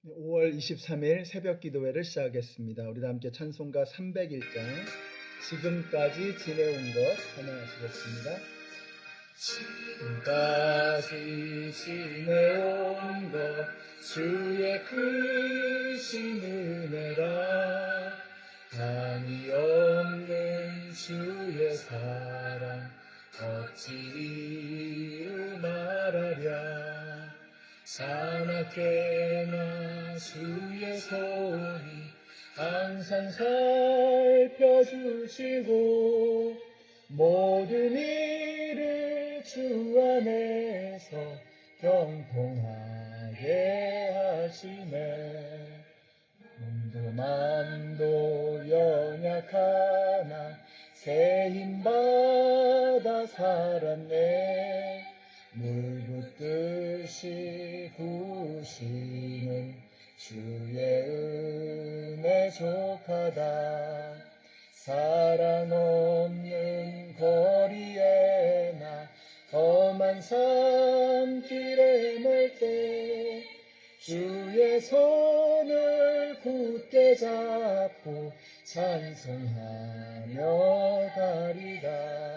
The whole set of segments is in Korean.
5월 23일 새벽 기도회를 시작하겠습니다. 우리 다 함께 찬송가 301장 지금까지 지내온 것 찬양하시겠습니다. 지금까지 지내온 것 주의 크신 은혜라 한이 없는 주의 사랑 어찌 이루 말하랴. 사납게나 주의 손이 항상 살펴주시고 모든 일을 주 안에서 형통하게 하시네. 몸도 맘도 연약하나 새 힘받아 살았네. 물 붓듯이 부으시는 주의 은혜 족하다. 사랑 없는 거리에 나 험한 산길에 멀 때 주의 손을 굳게 잡고 찬송하며 가리라.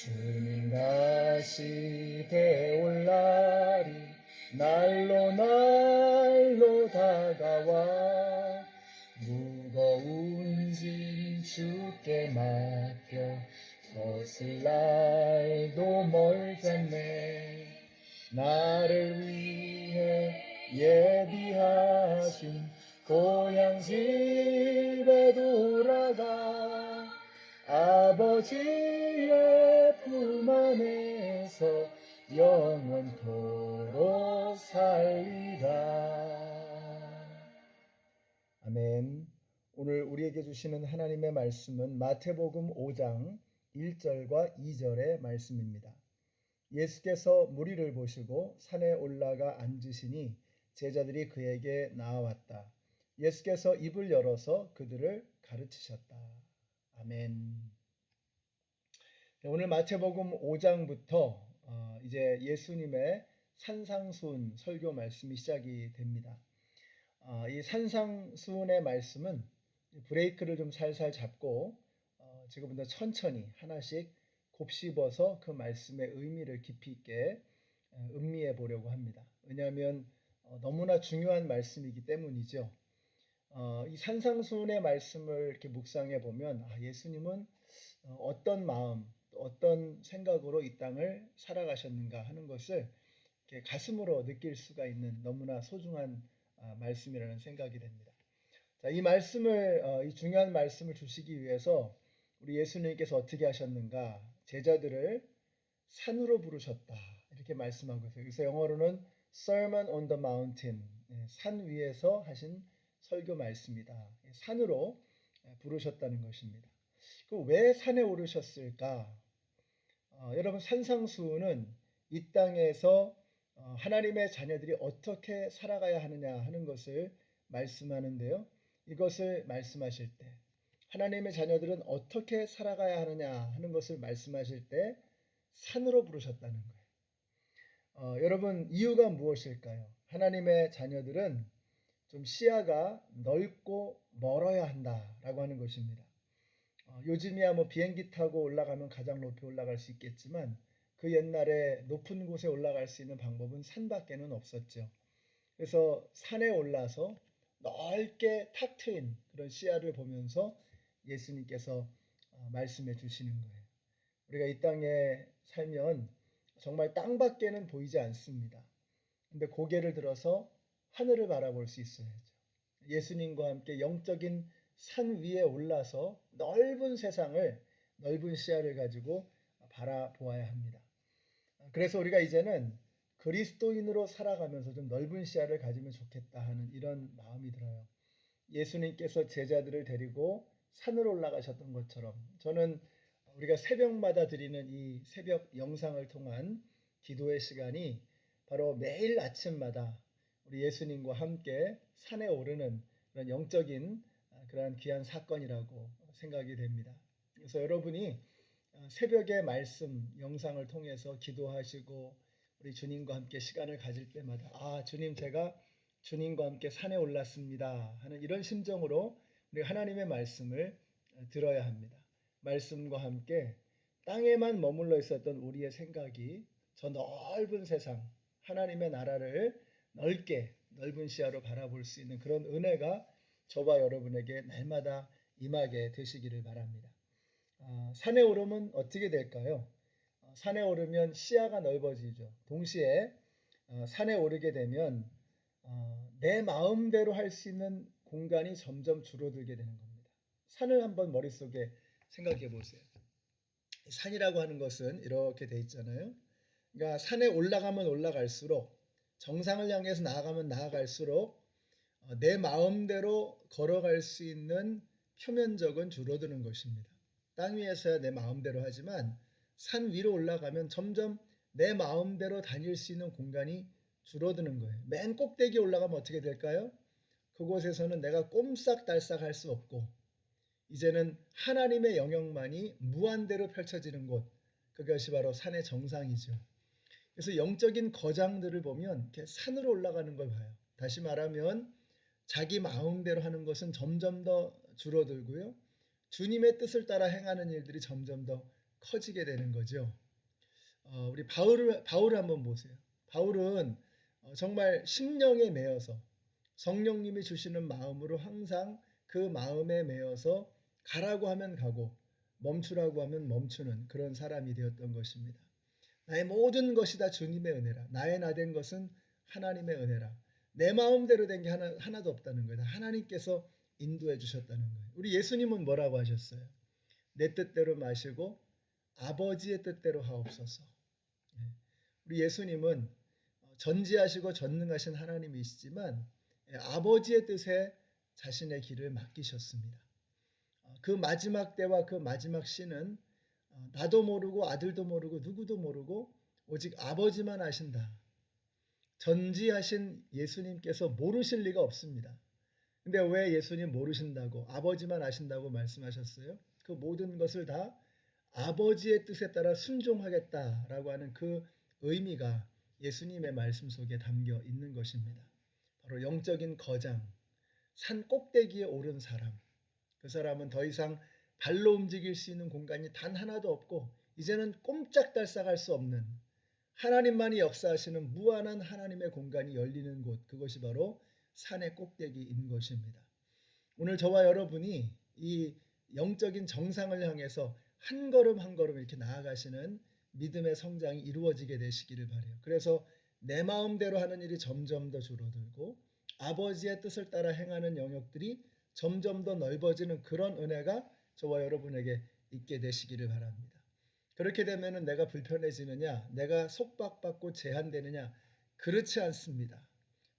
주님 다시 배울 날이 날로 날로 다가와 무거운 짐 주께 맡겨 벗을 날도 멀잖네. 나를 위해 예비하신 고향 집에 돌아가 아버지의 품 안에서 영원토록 살리라. 아멘. 오늘 우리에게 주시는 하나님의 말씀은 마태복음 5장 1절과 2절의 말씀입니다. 예수께서 무리를 보시고 산에 올라가 앉으시니 제자들이 그에게 나아왔다. 예수께서 입을 열어서 그들을 가르치셨다. 아멘. 오늘 마태복음 5장부터 이제 예수님의 산상수훈 설교 말씀이 시작이 됩니다. 이 산상수훈의 말씀은 브레이크를 좀 살살 잡고 지금부터 천천히 하나씩 곱씹어서 그 말씀의 의미를 깊이 있게 음미해 보려고 합니다. 왜냐하면 너무나 중요한 말씀이기 때문이죠. 이 산상수훈의 말씀을 이렇게 묵상해 보면 예수님은 어떤 마음, 어떤 생각으로 이 땅을 살아가셨는가 하는 것을 이렇게 가슴으로 느낄 수가 있는 너무나 소중한 말씀이라는 생각이 됩니다. 자, 이 말씀을 이 중요한 말씀을 주시기 위해서 우리 예수님께서 어떻게 하셨는가? 제자들을 산으로 부르셨다 이렇게 말씀하고 있어요. 그래서 영어로는 Sermon on the Mountain, 산 위에서 하신 설교 말씀이다. 산으로 부르셨다는 것입니다. 왜 산에 오르셨을까? 여러분 산상수훈은 이 땅에서 하나님의 자녀들이 어떻게 살아가야 하느냐 하는 것을 말씀하는데요. 이것을 말씀하실 때 하나님의 자녀들은 어떻게 살아가야 하느냐 하는 것을 말씀하실 때 산으로 부르셨다는 거예요. 여러분 이유가 무엇일까요? 하나님의 자녀들은 좀 시야가 넓고 멀어야 한다라고 하는 것입니다. 요즘이야 뭐 비행기 타고 올라가면 가장 높이 올라갈 수 있겠지만 그 옛날에 높은 곳에 올라갈 수 있는 방법은 산밖에는 없었죠. 그래서 산에 올라서 넓게 탁 트인 그런 시야를 보면서 예수님께서 말씀해 주시는 거예요. 우리가 이 땅에 살면 정말 땅밖에는 보이지 않습니다. 근데 고개를 들어서 하늘을 바라볼 수 있어야죠. 예수님과 함께 영적인 산 위에 올라서 넓은 세상을 넓은 시야를 가지고 바라보아야 합니다. 그래서 우리가 이제는 그리스도인으로 살아가면서 좀 넓은 시야를 가지면 좋겠다 하는 이런 마음이 들어요. 예수님께서 제자들을 데리고 산으로 올라가셨던 것처럼 저는 우리가 새벽마다 드리는 이 새벽 영상을 통한 기도의 시간이 바로 매일 아침마다 우리 예수님과 함께 산에 오르는 그런 영적인 그러한 귀한 사건이라고 생각이 됩니다. 그래서 여러분이 새벽의 말씀 영상을 통해서 기도하시고 우리 주님과 함께 시간을 가질 때마다 주님, 제가 주님과 함께 산에 올랐습니다 하는 이런 심정으로 우리 하나님의 말씀을 들어야 합니다. 말씀과 함께 땅에만 머물러 있었던 우리의 생각이 저 넓은 세상 하나님의 나라를 넓은 시야로 바라볼 수 있는 그런 은혜가 저와 여러분에게 날마다 임하게 되시기를 바랍니다. 산에 오르면 어떻게 될까요? 산에 오르면 시야가 넓어지죠. 동시에 산에 오르게 되면 내 마음대로 할 수 있는 공간이 점점 줄어들게 되는 겁니다. 산을 한번 머릿속에 생각해 보세요. 산이라고 하는 것은 이렇게 돼 있잖아요. 그러니까 산에 올라가면 올라갈수록 정상을 향해서 나아가면 나아갈수록 내 마음대로 걸어갈 수 있는 표면적은 줄어드는 것입니다. 땅 위에서야 내 마음대로 하지만 산 위로 올라가면 점점 내 마음대로 다닐 수 있는 공간이 줄어드는 거예요. 맨 꼭대기에 올라가면 어떻게 될까요? 그곳에서는 내가 꼼싹달싹 할 수 없고 이제는 하나님의 영역만이 무한대로 펼쳐지는 곳, 그것이 바로 산의 정상이죠. 그래서 영적인 거장들을 보면 이렇게 산으로 올라가는 걸 봐요. 다시 말하면 자기 마음대로 하는 것은 점점 더 줄어들고요. 주님의 뜻을 따라 행하는 일들이 점점 더 커지게 되는 거죠. 우리 바울을 한번 보세요. 바울은 정말 심령에 매여서 성령님이 주시는 마음으로 항상 그 마음에 매여서 가라고 하면 가고 멈추라고 하면 멈추는 그런 사람이 되었던 것입니다. 나의 모든 것이 다 주님의 은혜라. 나의 나 된 것은 하나님의 은혜라. 내 마음대로 된 게 하나도 없다는 거예요. 하나님께서 인도해 주셨다는 거예요. 우리 예수님은 뭐라고 하셨어요? 내 뜻대로 마시고 아버지의 뜻대로 하옵소서. 우리 예수님은 전지하시고 전능하신 하나님이시지만 아버지의 뜻에 자신의 길을 맡기셨습니다. 그 마지막 때와 그 마지막 시는 나도 모르고 아들도 모르고 누구도 모르고 오직 아버지만 아신다. 전지하신 예수님께서 모르실 리가 없습니다. 근데 왜 예수님 모르신다고 아버지만 아신다고 말씀하셨어요? 그 모든 것을 다 아버지의 뜻에 따라 순종하겠다라고 하는 그 의미가 예수님의 말씀 속에 담겨 있는 것입니다. 바로 영적인 거장, 산 꼭대기에 오른 사람. 그 사람은 더 이상 발로 움직일 수 있는 공간이 단 하나도 없고 이제는 꼼짝달싹할 수 없는 하나님만이 역사하시는 무한한 하나님의 공간이 열리는 곳, 그것이 바로 산의 꼭대기인 것입니다. 오늘 저와 여러분이 이 영적인 정상을 향해서 한 걸음 한 걸음 이렇게 나아가시는 믿음의 성장이 이루어지게 되시기를 바라요. 그래서 내 마음대로 하는 일이 점점 더 줄어들고 아버지의 뜻을 따라 행하는 영역들이 점점 더 넓어지는 그런 은혜가 저와 여러분에게 있게 되시기를 바랍니다. 그렇게 되면 내가 불편해지느냐, 내가 속박받고 제한되느냐, 그렇지 않습니다.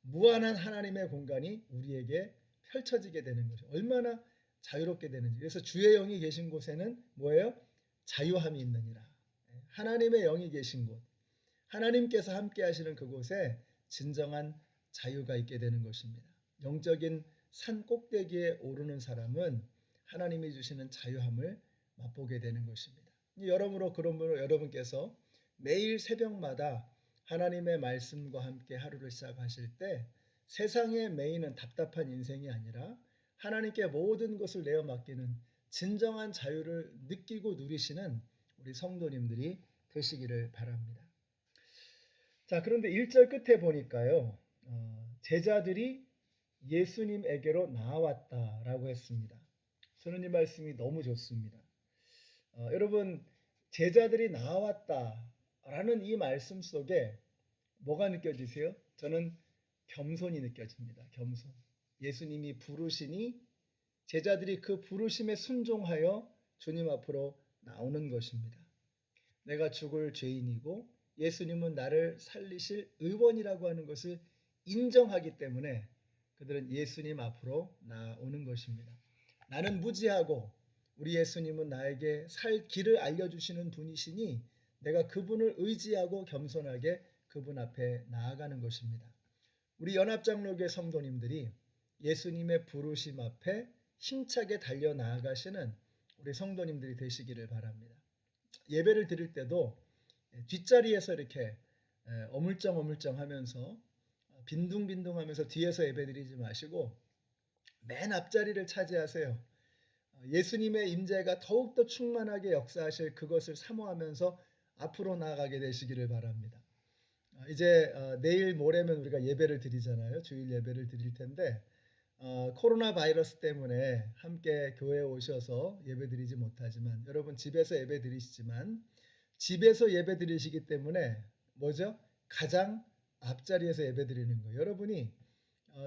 무한한 하나님의 공간이 우리에게 펼쳐지게 되는 거죠. 얼마나 자유롭게 되는지. 그래서 주의 영이 계신 곳에는 뭐예요? 자유함이 있느니라. 하나님의 영이 계신 곳, 하나님께서 함께 하시는 그곳에 진정한 자유가 있게 되는 것입니다. 영적인 산 꼭대기에 오르는 사람은 하나님이 주시는 자유함을 맛보게 되는 것입니다. 여러모로 그러므로 여러분께서 매일 새벽마다 하나님의 말씀과 함께 하루를 시작하실 때 세상에 매이는 답답한 인생이 아니라 하나님께 모든 것을 내어 맡기는 진정한 자유를 느끼고 누리시는 우리 성도님들이 되시기를 바랍니다. 자, 그런데 1절 끝에 보니까요. 제자들이 예수님에게로 나아왔다라고 했습니다. 저는 이 말씀이 너무 좋습니다. 여러분, 제자들이 나아왔다라는 이 말씀 속에 뭐가 느껴지세요? 저는 겸손이 느껴집니다. 겸손. 예수님이 부르시니 제자들이 그 부르심에 순종하여 주님 앞으로 나오는 것입니다. 내가 죽을 죄인이고 예수님은 나를 살리실 의원이라고 하는 것을 인정하기 때문에 그들은 예수님 앞으로 나오는 것입니다. 나는 무지하고 우리 예수님은 나에게 살 길을 알려주시는 분이시니 내가 그분을 의지하고 겸손하게 그분 앞에 나아가는 것입니다. 우리 연합장로교회 성도님들이 예수님의 부르심 앞에 힘차게 달려 나아가시는 우리 성도님들이 되시기를 바랍니다. 예배를 드릴 때도 뒷자리에서 이렇게 어물쩡어물쩡 하면서 빈둥빈둥 하면서 뒤에서 예배 드리지 마시고 맨 앞자리를 차지하세요. 예수님의 임재가 더욱더 충만하게 역사하실 그것을 사모하면서 앞으로 나아가게 되시기를 바랍니다. 이제 내일 모레면 우리가 예배를 드리잖아요. 주일 예배를 드릴 텐데 코로나 바이러스 때문에 함께 교회에 오셔서 예배 드리지 못하지만 여러분 집에서 예배 드리시지만 집에서 예배 드리시기 때문에 뭐죠? 가장 앞자리에서 예배 드리는 거예요. 여러분이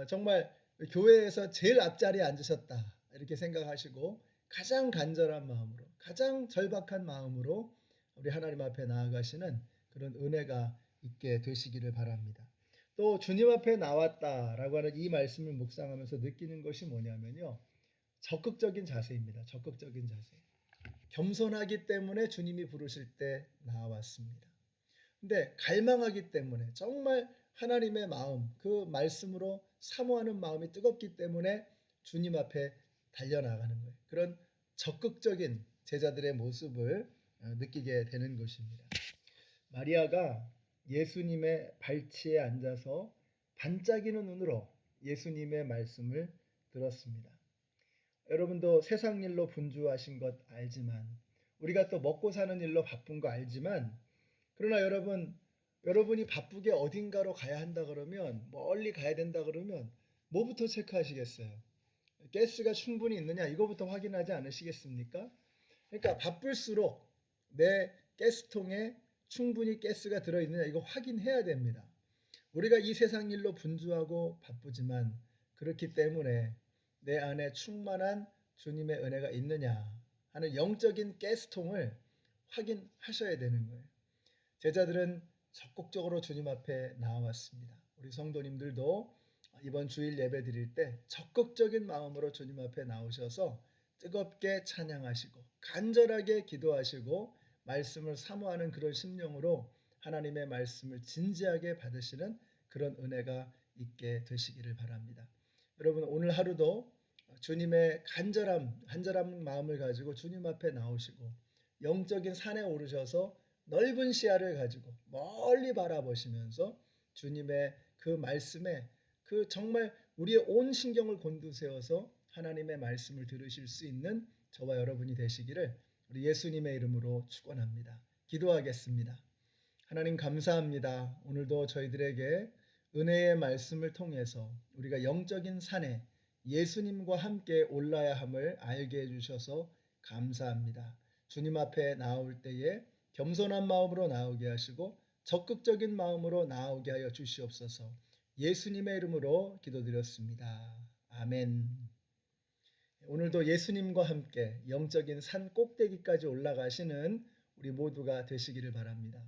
정말 교회에서 제일 앞자리에 앉으셨다 이렇게 생각하시고 가장 간절한 마음으로 가장 절박한 마음으로 우리 하나님 앞에 나아가시는 그런 은혜가 있게 되시기를 바랍니다. 또 주님 앞에 나왔다라고 하는 이 말씀을 묵상하면서 느끼는 것이 뭐냐면요. 적극적인 자세입니다. 적극적인 자세. 겸손하기 때문에 주님이 부르실 때 나왔습니다. 근데 갈망하기 때문에 정말 하나님의 마음, 그 말씀으로 사모하는 마음이 뜨겁기 때문에 주님 앞에 달려나가는 거예요. 그런 적극적인 제자들의 모습을 느끼게 되는 것입니다. 마리아가 예수님의 발치에 앉아서 반짝이는 눈으로 예수님의 말씀을 들었습니다. 여러분도 세상 일로 분주하신 것 알지만 우리가 또 먹고 사는 일로 바쁜 거 알지만 그러나 여러분이 바쁘게 어딘가로 가야 한다 그러면 멀리 가야 된다 그러면 뭐부터 체크하시겠어요? 가스가 충분히 있느냐 이거부터 확인하지 않으시겠습니까? 그러니까 바쁠수록 내 가스통에 충분히 가스가 들어있느냐 이거 확인해야 됩니다. 우리가 이 세상 일로 분주하고 바쁘지만 그렇기 때문에 내 안에 충만한 주님의 은혜가 있느냐 하는 영적인 가스통을 확인하셔야 되는 거예요. 제자들은 적극적으로 주님 앞에 나왔습니다. 우리 성도님들도 이번 주일 예배 드릴 때 적극적인 마음으로 주님 앞에 나오셔서 뜨겁게 찬양하시고 간절하게 기도하시고 말씀을 사모하는 그런 심령으로 하나님의 말씀을 진지하게 받으시는 그런 은혜가 있게 되시기를 바랍니다. 여러분 오늘 하루도 주님의 간절한 마음을 가지고 주님 앞에 나오시고 영적인 산에 오르셔서 넓은 시야를 가지고 멀리 바라보시면서 주님의 그 말씀에 그 정말 우리의 온 신경을 곤두세워서 하나님의 말씀을 들으실 수 있는 저와 여러분이 되시기를 우리 예수님의 이름으로 축원합니다. 기도하겠습니다. 하나님 감사합니다. 오늘도 저희들에게 은혜의 말씀을 통해서 우리가 영적인 산에 예수님과 함께 올라야 함을 알게 해주셔서 감사합니다. 주님 앞에 나올 때에 겸손한 마음으로 나오게 하시고 적극적인 마음으로 나오게 하여 주시옵소서. 예수님의 이름으로 기도드렸습니다. 아멘. 오늘도 예수님과 함께 영적인 산 꼭대기까지 올라가시는 우리 모두가 되시기를 바랍니다.